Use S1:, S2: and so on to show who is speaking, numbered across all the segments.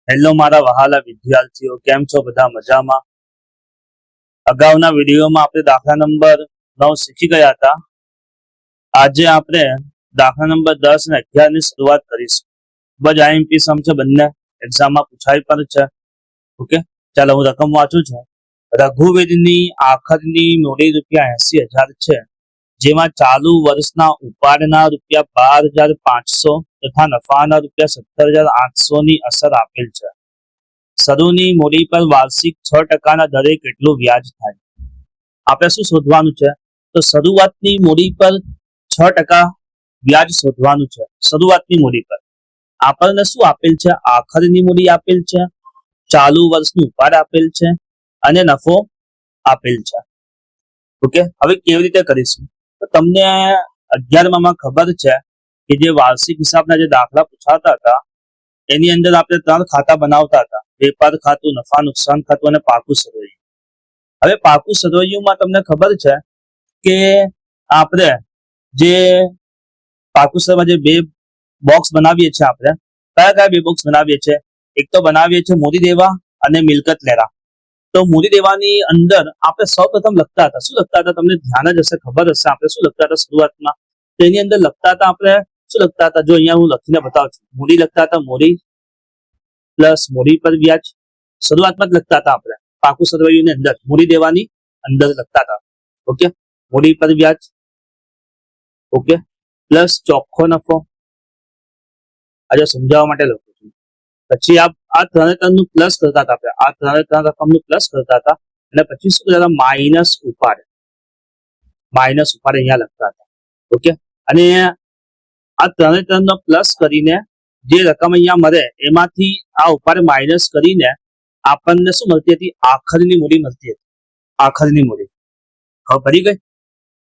S1: Hello મારા વહાલા વિદ્યાર્થીઓ, કેમ છો? બધા મજામાં? અગાઉના વિડીયોમાં આપણે દાખલા નંબર 9 શીખી ગયા હતા. આજે આપણે દાખલા નંબર 10 અને 11 ની શરૂઆત કરીશું. ખૂબ જ આઈએમપી સમ છે, બંને એક્ઝામમાં પૂછાય પણ છે. ઓકે, ચાલો હું રકમ વાંચું છું. રઘુવીરની આખરની મૂડી ₹80,000 છે, જેમાં ચાલુ વર્ષના ઉપાડના ₹12,500 તથા નફાના ₹17,800 ની અસર આપેલ છે. શરૂની મૂડી પર વાર્ષિક 6% દરે કેટલું વ્યાજ થાય? આપણે શું શોધવાનું છે? તો શરૂઆતની મૂડી પર 6% વ્યાજ શોધવાનું છે. શરૂઆતની મૂડી પર આપણને શું આપેલ છે? આખરની મૂડી આપેલ છે, ચાલુ વર્ષનું ઉપાડ આપેલ છે અને નફો આપેલ છે. ઓકે, હવે કેવી રીતે કરીશું? તો તમને 11માં ખબર છે કે જે વાર્ષિક હિસાબના જે દાખલા પૂછાતા હતા એની અંદર આપણે 3 ખાતા બનાવતા હતા: વેપાર ખાતું, નફા નુકસાન ખાતું અને પાકું સરવૈયું. હવે પાકું સરવૈયુંમાં તમને ખબર છે કે આપણે જે પાકું સરવૈયામાં જે 2 બોક્સ બનાવીએ છીએ, આપણે કયા કયા 2 બોક્સ બનાવીએ છીએ? એક તો બનાવીએ છીએ મૂડી દેવા અને મિલકત લેરા. તો મૂડી દેવાની અંદર આપણે સૌપ્રથમ લખતા હતા, શું લખતા હતા? તમને ધ્યાન જ હશે, ખબર હશે આપણે શું લખતા હતા શરૂઆતમાં. તો એની અંદર લખતા હતા આપણે શું લખતા હતા? જો અહીંયા હું લખીને બતાવું છું. મૂડી લખતા હતા, મૂડી પ્લસ મૂડી પર વ્યાજ. શરૂઆતમાં જ લખતા હતા આપણે પાકું સરવૈયુંની અંદર, મૂડી દેવાની અંદર લખતા હતા. ઓકે, મૂડી પર વ્યાજ, ઓકે, પ્લસ ચોખ્ખો નફો. આજે સમજાવવા માટે લખું છું. પછી આ 3 નું પ્લસ કરતા હતા આપણે, આ 3 રકમનું પ્લસ કરતા હતા અને પછી શું કરતા હતા? માઇનસ ઉપાડ. માઇનસ ઉપાડ અહીંયા લખતા હતા. ઓકે, અને આ 3 નો પ્લસ કરીને જે રકમ અહીંયા મળે એમાંથી આ ઉપાડ માઇનસ કરીને આપણને શું મળતી હતી? આખરની મૂડી મળતી હતી. આખરની મૂડી ખબર પડી ગઈ?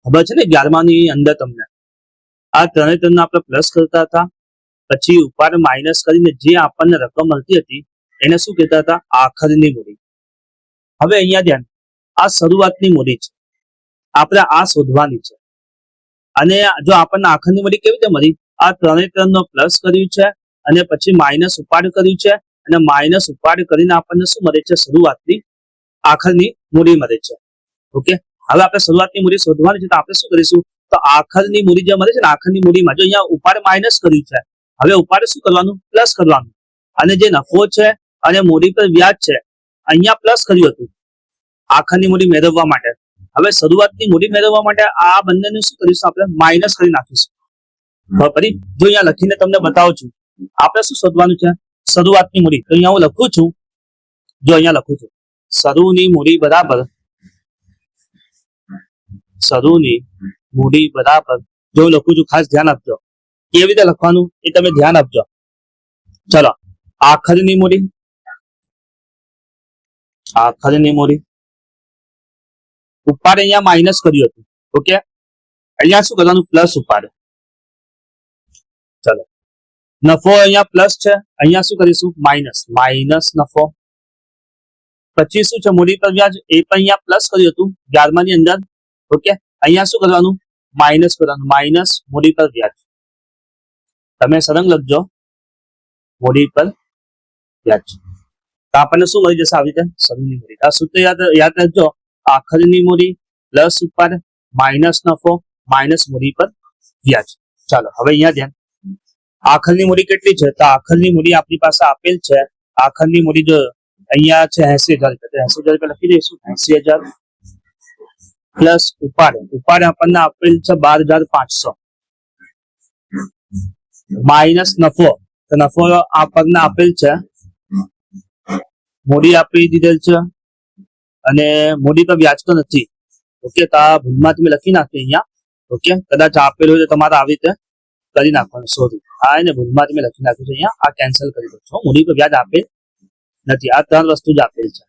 S1: ખબર છે ને 11માની અંદર તમને આ 3 આપણે પ્લસ કરતા હતા, પછી ઉપાડ માઇનસ કરીને જે આપણને રકમ મળતી હતી એને શું કહેતા હતા? આખરની મૂડી. હવે અહીંયા ધ્યાન, આ શરૂઆતની મૂડી છે, આપણે આ શોધવાની છે. અને જો આપણને આખરની મૂડી કેવી રીતે મળી? આ 3 નો પ્લસ કર્યું છે અને પછી માઇનસ ઉપાડ કર્યું છે અને માઇનસ ઉપાડ કરીને આપણને શું મળે છે? શરૂઆતની આખરની મૂડી મળે છે. ઓકે, હવે આપણે શરૂઆતની મૂડી શોધવાની છે, તો આપણે શું કરીશું? તો આખરની મૂડી જે મળે છે ને, આખરની મૂડીમાં જો અહીંયા ઉપાડ માઇનસ કર્યું છે, હવે ઉપાડ શું કરવાનું? પ્લસ કરવાનું. અને જે નફો છે અને મૂડી પર વ્યાજ છે અહીંયા પ્લસ કર્યું હતું આખરની મૂડી મેળવવા માટે. હવે શરૂઆતની મૂડી મેળવવા માટે આ બંનેને શું કરીશું? આપણે માઇનસ કરી નાખીશું. ફરી જો અહીંયા લખીને તમને બતાવું છું, આપણે શું શોધવાનું છે? શરૂઆતની મૂડી. તો અહીંયા હું લખું છું, જો અહીંયા લખું છું, શરૂની મૂડી બરાબર, શરૂની મૂડી બરાબર, જો હું લખું છું, ખાસ ધ્યાન આપજો કેવી રીતે લખવાનું એ તમે ધ્યાન આપજો. ચલો, આખરની મૂડી, આખરની મૂડી, ઉપાડ અહીંયા માઇનસ કર્યું હતું. ઓકે, અહીંયા શું કરવાનું? પ્લસ ઉપાડ. ચલો, નફો અહીંયા પ્લસ છે, અહીંયા શું કરીશું? માઇનસ. માઇનસ નફો. પછી શું છે? મૂડી પર વ્યાજ, એ પણ અહીંયા પ્લસ કર્યું હતું 11માની અંદર. ઓકે, અહીંયા શું કરવાનું? માઇનસ કરવાનું. માઇનસ મૂડી પર વ્યાજ. તમે સળંગ લખજો, મૂડી પર વ્યાજ. તો આપણને શું મળી જશે? આવી રીતે શરૂની મૂડી. આ સૂત્ર યાદ રાખજો, આખરની મૂડી પ્લસ ઉપાડ માઇનસ નફો માઇનસ મૂડી પર વ્યાજ. ચાલો, હવે અહીંયા ધ્યાન, આખરની મૂડી કેટલી છે? તો આખરની મૂડી આપણી પાસે આપેલ છે. આખરની મૂડી જો અહીંયા છે 80,000, 80,000 લખી દઈશું. 80,000 પ્લસ ઉપાડ. ઉપાડ આપણને આપેલ છે 12,500 માઇનસ નફો. તો નફો આપણને આપેલ છે, મૂડી આપી દીધેલ છે અને મૂડી પર વ્યાજ તો નથી. ઓકે, તો આ ભૂલમાં તમે લખી નાખ્યું અહીંયા. ઓકે, કદાચ આપેલું હોય તો તમારે આવી રીતે કરી નાખવાનું. સોરી, આ એને ભૂલમાં તમે લખી નાખ્યું છે અહીંયા, આ કેન્સલ કરી દો છો. મૂડી પર વ્યાજ આપેલ નથી, આ 3 વસ્તુ જ આપેલ છે.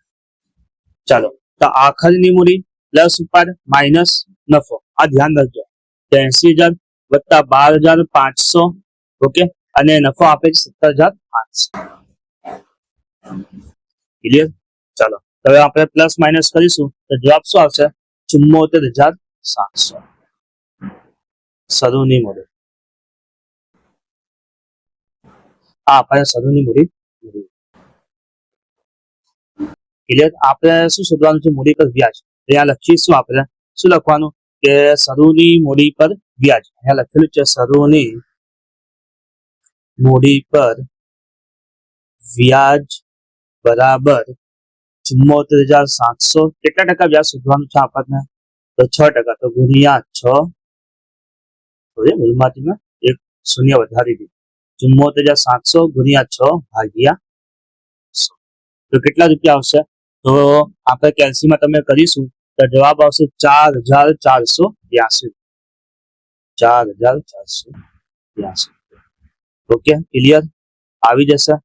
S1: ચાલો, તો આખરની મૂડી પ્લસ ઉપાડ માઇનસ નફો, આ ધ્યાન રાખજો. 80,000 વત્તા 12,500. ઓકે, અને નફો આપે છે 17,800. ક્લિયર? ચાલો, હવે આપણે પ્લસ માઇનસ કરીશું તો જવાબ શું આવશે? 74,700 શરૂની મૂડી. આ આપણે શરૂની મૂડી. ક્લિયર? આપણે શું શોધવાનું છે? મૂડી પર વ્યાજ. અહીંયા લખીશું આપણે શું લખવાનું કે શરૂની મૂડી પર વ્યાજ. અહીંયા લખેલું છે શરૂની મૂડી પર વ્યાજ બરાબર 74,700. કેટલા ટકા વ્યાજ શોધવાનું છે આપણને? તો 6%. તો ગુણ્યા 6. મૂળમાંથી મેં એક શૂન્ય વધારી દીધું. 74,700 ગુણ્યા 6 ભાગ્યા 100. તો કેટલા રૂપિયા આવશે? તો આપણે કેલ્સીમાં તમે કરીશું તો જવાબ આવશે 4,482. 4,482. Okay, clear? આવી જશે.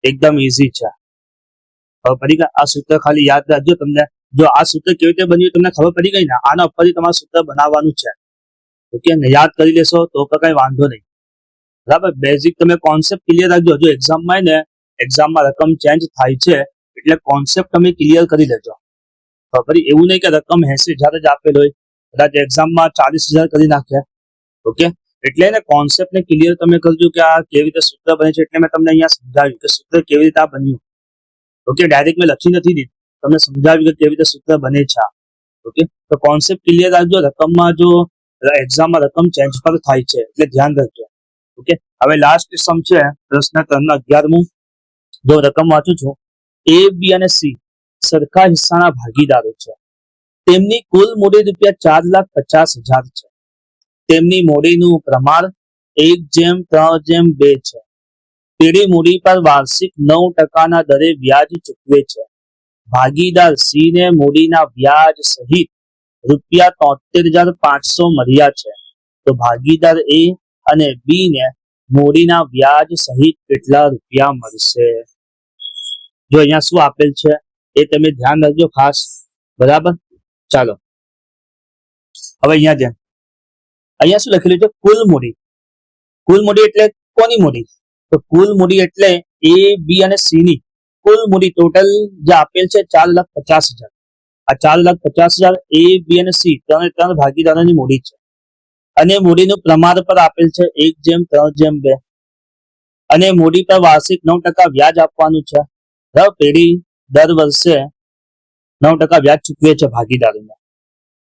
S1: એકદમ ઈઝી છે. હવે પડી ગઈ? આ સૂત્ર ખાલી યાદ રાખજો. તમને જો આ સૂત્ર કેવી રીતે બન્યું તમને ખબર પડી ગઈ ને, આના ઉપરથી તમારે સૂત્ર બનાવવાનું છે. ઓકે, ને યાદ કરી લેશો તો કઈ વાંધો નહીં. બરાબર? બેઝિક તમે કોન્સેપ્ટ ક્લિયર રાખજો. જો એક્ઝામમાં ને એક્ઝામમાં રકમ ચેન્જ થાય છે એટલે કોન્સેપ્ટ તમે ક્લિયર કરી લેજો. ફરી એવું નહીં કે રકમ 80,000 જ આપેલ હોય, કદાચ એક્ઝામમાં 40,000 કરી નાખે. ઓકે, એટલે એને કોન્સેપ્ટ ને ક્લિયર તમે કરજો કે આ કેવી રીતે સૂત્ર બને છે. એટલે મેં તમને અહીંયા સમજાવ્યું કે સૂત્ર કેવી રીતે આ બન્યું. ઓકે, ડાયરેક્ટ મેં લખી નથી દીધું, તમને સમજાવ્યું કે કેવી રીતે સૂત્ર બને છે. ઓકે, તો કોન્સેપ્ટ ક્લિયર રાખજો. રકમમાં જો એક્ઝામમાં રકમ ચેન્જ પર થાય છે એટલે ધ્યાન રાખજો. ઓકે, હવે લાસ્ટ સમ છે પ્રશ્ન 3/11. જો રકમ વાંચું છું. એ, બી અને સી સરખા હિસ્સાના ભાગીદારો છે. તેમની કુલ મૂડી ₹4,50,000 છે. તેમની મૂડીનું પ્રમાણ 1:3:2 છે. પેઢી મૂડી પર વાર્ષિક 9% દરે વ્યાજ ચૂકવે છે. ભાગીદાર સી ને મૂડીના વ્યાજ સહિત ₹73,500 મળ્યા છે. તો ભાગીદાર એ અને બી ને મૂડીના વ્યાજ સહિત કેટલા રૂપિયા મળશે? જો અહીંયા શું આપેલ છે એ તમે ધ્યાન રાખજો ખાસ. બરાબર? ચાલો હવે અહીંયા ધ્યાન. અહીંયા શું લખેલું છે? કુલ મૂડી. કુલ મૂડી એટલે કોની મૂડી? તો કુલ મૂડી એટલે એ, બી અને સી ની કુલ મૂડી ટોટલ જે આપેલ છે 4,50,000. આ 4,50,000 એ, બી અને સી ત્રણ ભાગીદારોની મૂડી છે. અને મૂડીનું પ્રમાણ પર આપેલ છે 1:3:2. અને મૂડી પર વાર્ષિક 9% વ્યાજ આપવાનું છે. પેઢી દર વર્ષે 9% વ્યાજ ચૂકવે છે ભાગીદારોને.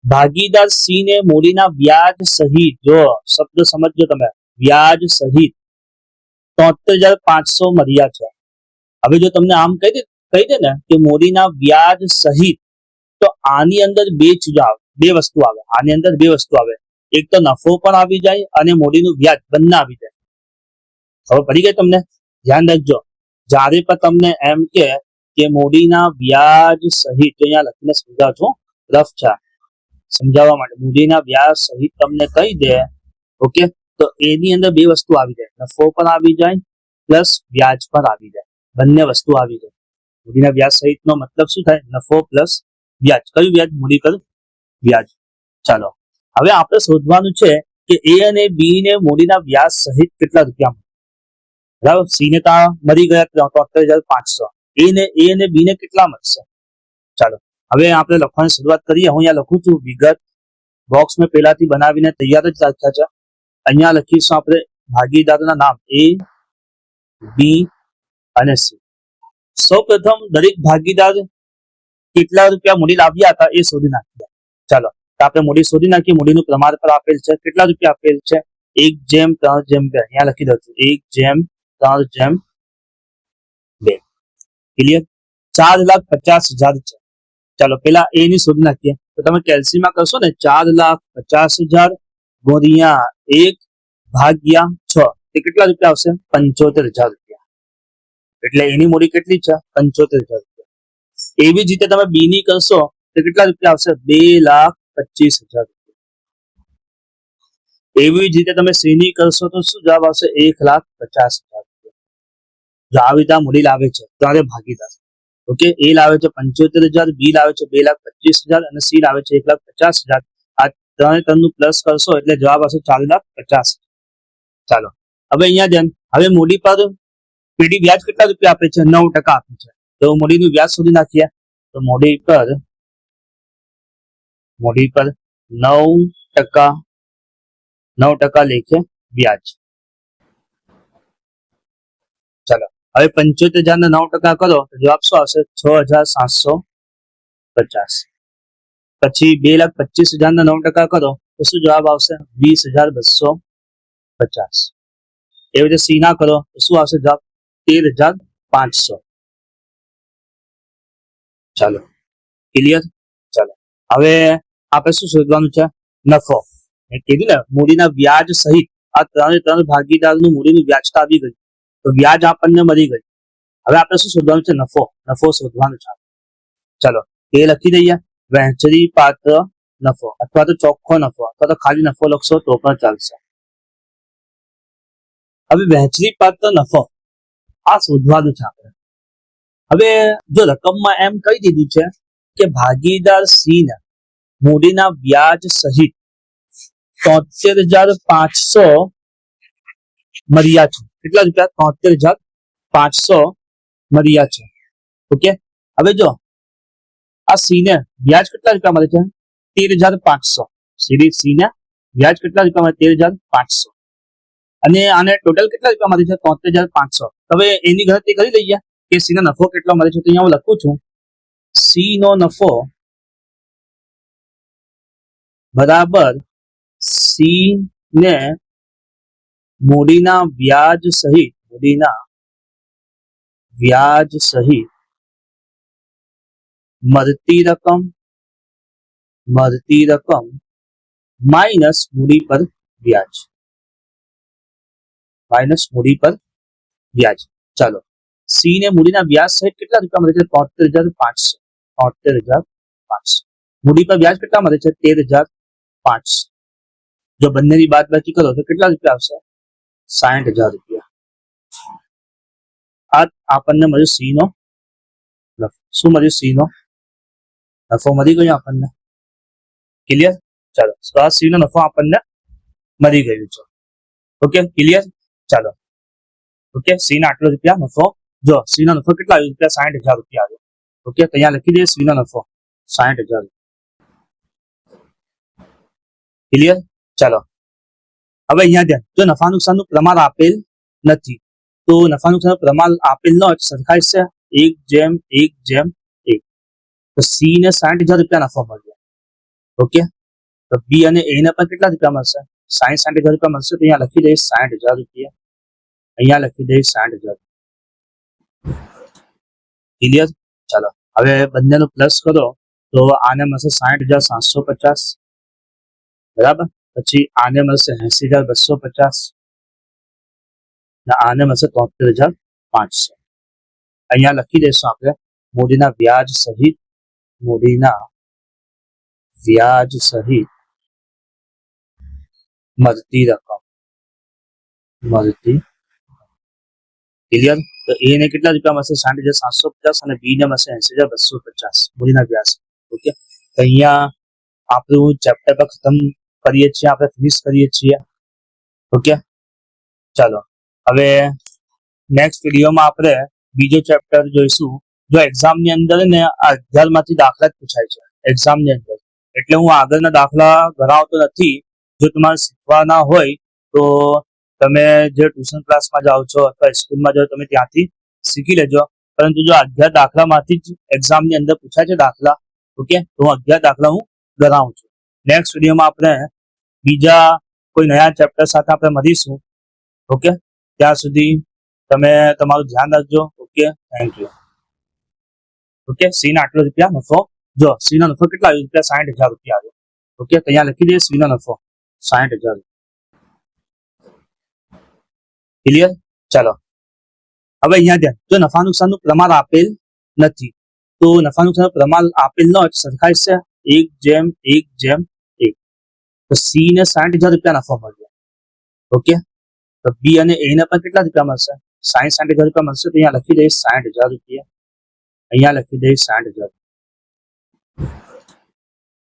S1: ભાગીદાર સી ને મૂડીના વ્યાજ સહિત, જો શબ્દ સમજજો તમે, વ્યાજ સહિત 73,500 મળ્યા છે. હવે જો તમને આમ કહી દે ને કે મૂડીના વ્યાજ સહિત, તો આની અંદર બે વસ્તુ આવે. આની અંદર બે વસ્તુ આવે. એક તો નફો પણ આવી જાય અને મૂડીનું વ્યાજ બંને આવી જાય. ખબર પડી ગઈ તમને? ધ્યાન રાખજો. જ્યારે પણ તમને એમ કે મૂડીના વ્યાજ સહિત, તો અહીંયા લખીને સમજાવ છો, રફ છે સમજાવવા માટે. મૂડીના વ્યાજ સહિત તમને કહી દે, ઓકે, તો એની અંદર બે વસ્તુ આવી જાય. નફો પણ આવી જાય પ્લસ વ્યાજ પણ આવી જાય. બંને વસ્તુ આવી જાય. મૂડીના વ્યાજ સહિત નો મતલબ શું થાય? નફો પ્લસ વ્યાજ. કયું વ્યાજ? મૂડી પર વ્યાજ. ચાલો હવે આપણે શોધવાનું છે કે એ અને બી ને મૂડીના વ્યાજ સહિત કેટલા રૂપિયા મળે. બરાબર? સી ને તો મળી ગયા 73,500. એ અને બી ને કેટલા મળશે? ચાલો હવે આપણે લખવાની શરૂઆત કરીએ. હું અહીંયા લખું છું વિગત. બોક્સ મેં પહેલાથી બનાવીને તૈયાર જ રાખ્યા છે. અહીંયા લખીશું આપણે ભાગીદારોના નામ એ, બી અને સી. સૌ પ્રથમ દરેક ભાગીદાર કેટલા રૂપિયા મૂડી લાવ્યા હતા એ શોધી નાખીએ. ચાલો તો આપણે મૂડી શોધી નાખીએ. મૂડીનું પ્રમાણ પર આપેલ છે. કેટલા રૂપિયા આપેલ છે? 1:3:2. અહીંયા લખી દઉં છું 1:3:2. ક્લિયર? 4,50,000 છે. ચાલો પેલા એ ની શોધી નાખીએ. તો તમે કેલ્સીમાં કરશો ને 4,50,000 ગુણ્યા 1 ભાગ્યા 6 તે કેટલા રૂપિયા આવશે? 75,000 રૂપિયા. એટલે એની મૂડી કેટલી છે? 75,000 રૂપિયા. એવી જ રીતે તમે બી ની કરશો તો કેટલા રૂપિયા આવશે? 2,25,000 રૂપિયા. એવી જ રીતે તમે સી ની કરશો તો શું જવાબ આવશે? 1,50,000 રૂપિયા. જો આવી રીતે મૂડી લાવે છે ત્યારે ભાગીદાર. ઓકે, એ લાવે છે 75,000, બી લાવે છે 2,25,000 અને સી લાવે છે 1,50,000. આ ત્રણનું પ્લસ કરશો એટલે જવાબ આવશે 4,50,000. ચાલો હવે અહીંયા ધ્યાન. હવે મૂડી પર પેઢી વ્યાજ કેટલા રૂપિયા આપે છે? 9% આપે છે. તો મૂડીનું વ્યાજ શોધી નાખીએ. તો મૂડી પર 9% લેખે વ્યાજ. ચાલો હવે 75,000 ના 9% કરો તો જવાબ શું આવશે? 6,750. પછી 2,25,000 ના 9% કરો તો શું જવાબ આવશે? 20,250. એવી રીતે સી ના કરો તો શું આવશે જવાબ? 13,500. ચાલો, ક્લિયર? ચાલો, હવે આપણે શું શોધવાનું છે? નફો. મેં કીધું ને, મૂડીના વ્યાજ સહિત આ ત્રણ ભાગીદારનું મૂડીનું વ્યાજ તો આવી ગયું, તો વ્યાજ આપણને મળી ગયું. હવે આપણે શું શોધવાનું છે? નફો. નફો શોધવાનું છે. ચાલો, એ લખી દઈએ. વહેંચણી પાત્ર નફો અથવા તો ચોખ્ખો નફો અથવા તો ખાલી નફો લખશો તો પણ ચાલશે. હવે વહેંચણી પાત્ર નફો આ શોધવાનું છે આપણે. હવે જો રકમમાં એમ કહી દીધું છે કે ભાગીદાર સી ને મૂડીના વ્યાજ સહિત 73,500 મળ્યા છે. કેટલા રૂપિયા? 73,500 મળ્યા છે. ઓકે, હવે જો આ સી ને વ્યાજ કેટલા રૂપિયા મળે છે? 13,500. સી ને વ્યાજ કેટલા રૂપિયા મળે? 13,500. અને આને ટોટલ કેટલા રૂપિયા મળે છે? 73,500. હવે એની ગણતરી કરી લઈએ કે સી નો નફો કેટલો મળે છે. તો અહીંયા હું લખું છું, સી નો નફો બરાબર સી ને મૂડીના વ્યાજ સહિત મળતી રકમ માઇનસ મૂડી પર વ્યાજ. ચાલો, સી ને મૂડીના વ્યાજ સહિત કેટલા રૂપિયા મળે છે? 73,500. મૂડી પર વ્યાજ કેટલા મળે છે? 13,500. જો બંનેની બાદબાકી કરો તો કેટલા રૂપિયા આવશે? 60,000 રૂપિયા. આ આપણને મળ્યું સી નો નફો. શું મળ્યું? સી નો નફો મળી ગયો આપણને. ક્લિયર? ચાલો, તો આ સી નો નફો આપણને મળી ગયું છે. Okay, clear? ચાલો, ઓકે, સી ના આટલો રૂપિયા નફો. જો સી નો નફો કેટલા આવ્યો? રૂપિયા 60,000 રૂપિયા આવ્યો. ઓકે, તો અહીંયા લખી દઈએ સી નો નફો 60,000. ક્લિયર? ચાલો, હવે અહીંયા ધ્યાન, જો નફા નુકસાનનું પ્રમાણ આપેલ નથી તો નફા નુકસાનનું પ્રમાણ આપેલ ન સરખાઈ છે 1:1:1. તો સી ને 60,000 રૂપિયા નફો મળ્યો. ઓકે, તો બી અને એ ને પણ કેટલા રૂપિયા મળશે? 60,000 રૂપિયા મળશે. તો અહીંયા લખી દઈએ 60,000 રૂપિયા. અહીંયા લખી દઈએ 60,000. ક્લિયર? ચાલો, હવે બંનેનો પ્લસ કરો તો આને મળશે 60,750. બરાબર. પછી આને મળશે 80,250 અને આને મળશે 73,500. અહીંયા લખી દઈશું આપણે મૂડીના વ્યાજ સહિત મળતી રકમ. ક્લિયર? તો એ ને કેટલા રૂપિયા મળશે? 60,750 અને બી ને મળશે 80,250 મૂડીના વ્યાજ. ઓકે, તો અહીંયા આપણું ચેપ્ટર પર ખતમ કરીએ છીએ, આપણે ફિનિશ કરીએ છીએ. ઓકે, ચાલો, હવે નેક્સ્ટ વિડીયોમાં આપણે બીજો ચેપ્ટર જોઈશું. જો એક્ઝામની અંદર ને આ 11 માંથી દાખલા જ પૂછાય છે એક્ઝામની અંદર, એટલે હું આગળના દાખલા ગણાવતો નથી. જો તમારે શીખવાના હોય તો તમે જે ટ્યુશન ક્લાસમાં જાઓ છો અથવા સ્કૂલમાં જાઓ તમે ત્યાંથી શીખી લેજો. પરંતુ જો 11 દાખલામાંથી જ એક્ઝામની અંદર પૂછાય છે દાખલા, ઓકે, તો હું 11 દાખલા હું ગણાવું છું. નેક્સ્ટ વિડીયોમાં આપણે બીજા કોઈ નયા ચેપ્ટર સાથે આપણે મળીશું. ઓકે, ત્યાં સુધી તમે તમારું ધ્યાન રાખજો. Okay, thank you. Okay, C ના આટલો રૂપિયા નફો. જો સી નો નફો કેટલા આવ્યો? રૂપિયા 60,000 રૂપિયા આવ્યો. ઓકે, તો અહીંયા લખી દઈએ સી નો નફો 60,000. ક્લિયર? ચાલો, હવે અહીંયા ધ્યાન, જો નફા નુકસાનનું પ્રમાણ આપેલ નથી તો નફા નુકસાનનું પ્રમાણ આપેલ ન સરખાઈ છે 1:1:1. તો સી ને 60,000 રૂપિયા નફો મળ્યો. ઓકે, તો બી અને એ ને પણ કેટલા રૂપિયા મળશે? 60,000 રૂપિયા મળશે. તો અહીંયા લખી દઈએ 60,000 રૂપિયા. અહીંયા લખી દઈએ 60,000.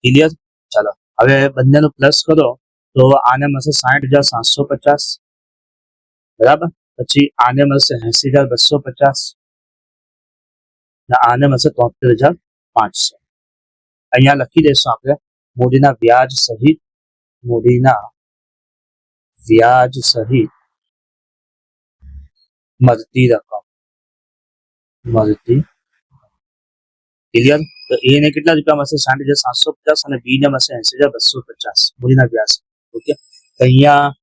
S1: ક્લિયર? ચાલો, હવે બંનેનો પ્લસ કરો તો આને મળશે 60,750. બરાબર. પછી આને મળશે 80,250 અને આને મળશે 73,500. અહીંયા લખી દઈશું આપણે મૂડીના વ્યાજ સહિત મળતી રકમ. મળતી ક્લિયર. તો એ ને કેટલા રૂપિયા મળશે? 60,750 અને બી ને મળશે 80,250 મૂડીના વ્યાજ. ઓકે, તો અહીંયા